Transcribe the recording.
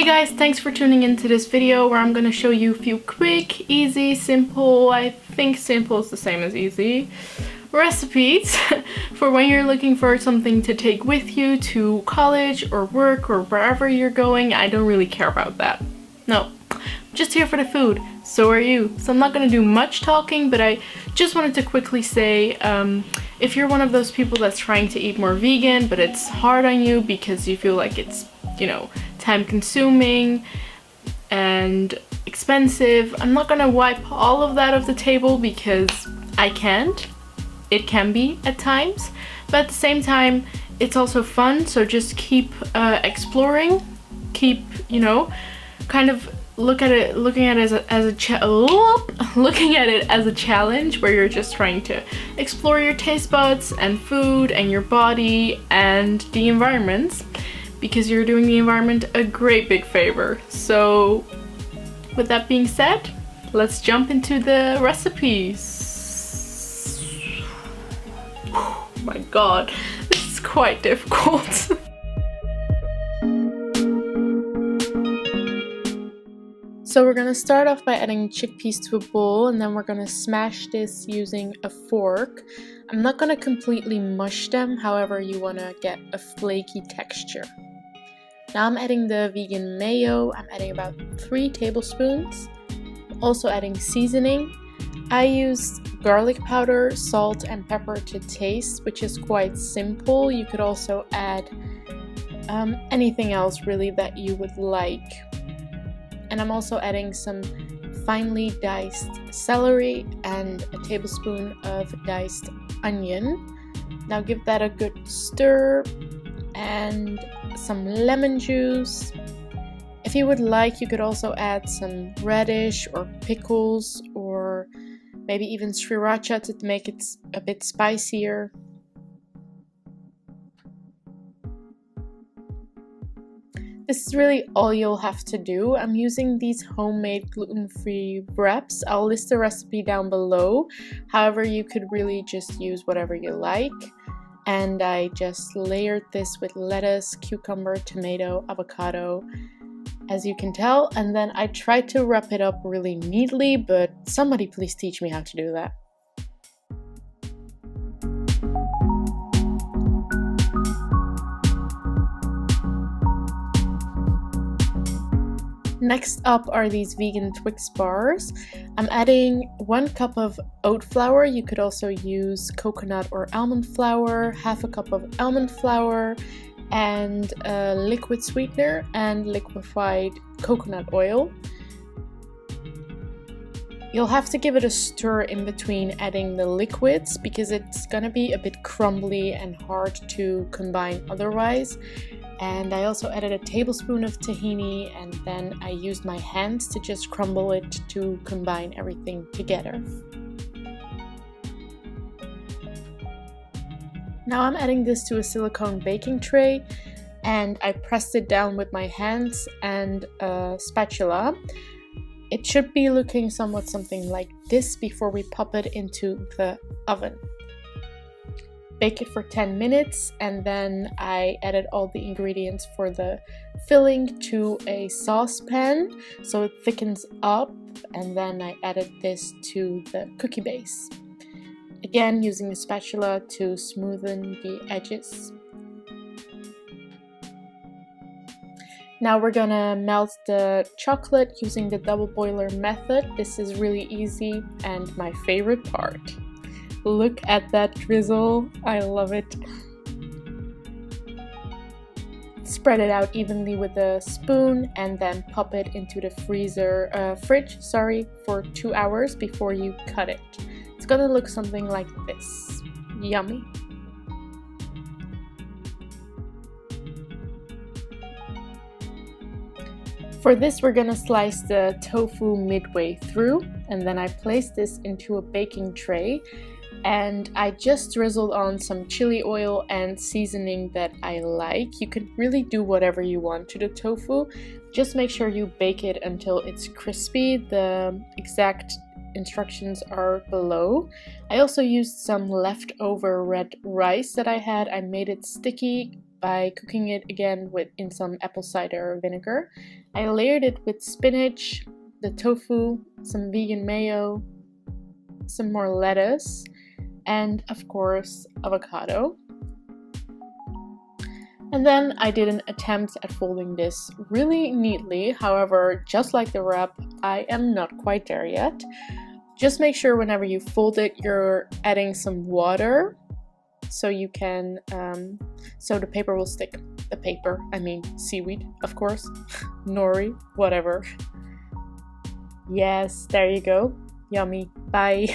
guys, thanks for tuning into this video where I'm gonna show you a few quick, easy, simple, I think simple is the same as easy, recipes for when you're looking for something to take with you to college or work or wherever you're going. I don't really care about that. No, I'm just here for the food. So are you. So I'm not gonna do much talking, but I just wanted to quickly say, if you're one of those people that's trying to eat more vegan, but it's hard on you because you feel like it's, you know, time consuming and expensive, I'm not gonna wipe all of that off the table because I can't. It can be at times, but at the same time it's also fun, so just keep exploring, keep, you know, kind of looking at it as a challenge where you're just trying to explore your taste buds and food and your body and the environment, because you're doing the environment a great big favor. So with that being said, let's jump into the recipes. Oh my god, this is quite difficult. So we're gonna start off by adding chickpeas to a bowl, and then we're gonna smash this using a fork. I'm not gonna completely mush them, however you wanna get a flaky texture. Now I'm adding the vegan mayo. I'm adding about 3 tablespoons. I'm also adding seasoning. I used garlic powder, salt, and pepper to taste, which is quite simple. You could also add anything else really that you would like. And I'm also adding some finely diced celery and a tablespoon of diced onion. Now give that a good stir and some lemon juice. If you would like, you could also add some radish or pickles or maybe even sriracha to make it a bit spicier. This is really all you'll have to do. I'm using these homemade gluten-free wraps. I'll list the recipe down below. However, you could really just use whatever you like. And I just layered this with lettuce, cucumber, tomato, avocado, as you can tell. And then I tried to wrap it up really neatly, but somebody please teach me how to do that. Next up are these vegan Twix bars. I'm adding 1 cup of oat flour. You could also use coconut or almond flour, half a cup of almond flour, and a liquid sweetener and liquefied coconut oil. You'll have to give it a stir in between adding the liquids because it's gonna be a bit crumbly and hard to combine otherwise. And I also added a tablespoon of tahini, and then I used my hands to just crumble it to combine everything together. Now I'm adding this to a silicone baking tray, and I pressed it down with my hands and a spatula. It should be looking somewhat something like this before we pop it into the oven. Bake it for 10 minutes, and then I added all the ingredients for the filling to a saucepan so it thickens up, and then I added this to the cookie base. Again, using the spatula to smoothen the edges. Now we're gonna melt the chocolate using the double boiler method. This is really easy and my favorite part. Look at that drizzle, I love it. Spread it out evenly with a spoon and then pop it into the fridge for 2 hours before you cut it. It's gonna look something like this. Yummy. For this, we're gonna slice the tofu midway through, and then I place this into a baking tray. And I just drizzled on some chili oil and seasoning that I like. You could really do whatever you want to the tofu. Just make sure you bake it until it's crispy. The exact instructions are below. I also used some leftover red rice that I had. I made it sticky by cooking it again in some apple cider vinegar. I layered it with spinach, the tofu, some vegan mayo, some more lettuce, and of course avocado. And then I did an attempt at folding this really neatly. However, just like the wrap, I am not quite there yet. Just make sure whenever you fold it, you're adding some water so you can, so the paper will stick. The paper, I mean seaweed, of course, nori, whatever. Yes, there you go. Yummy. Bye.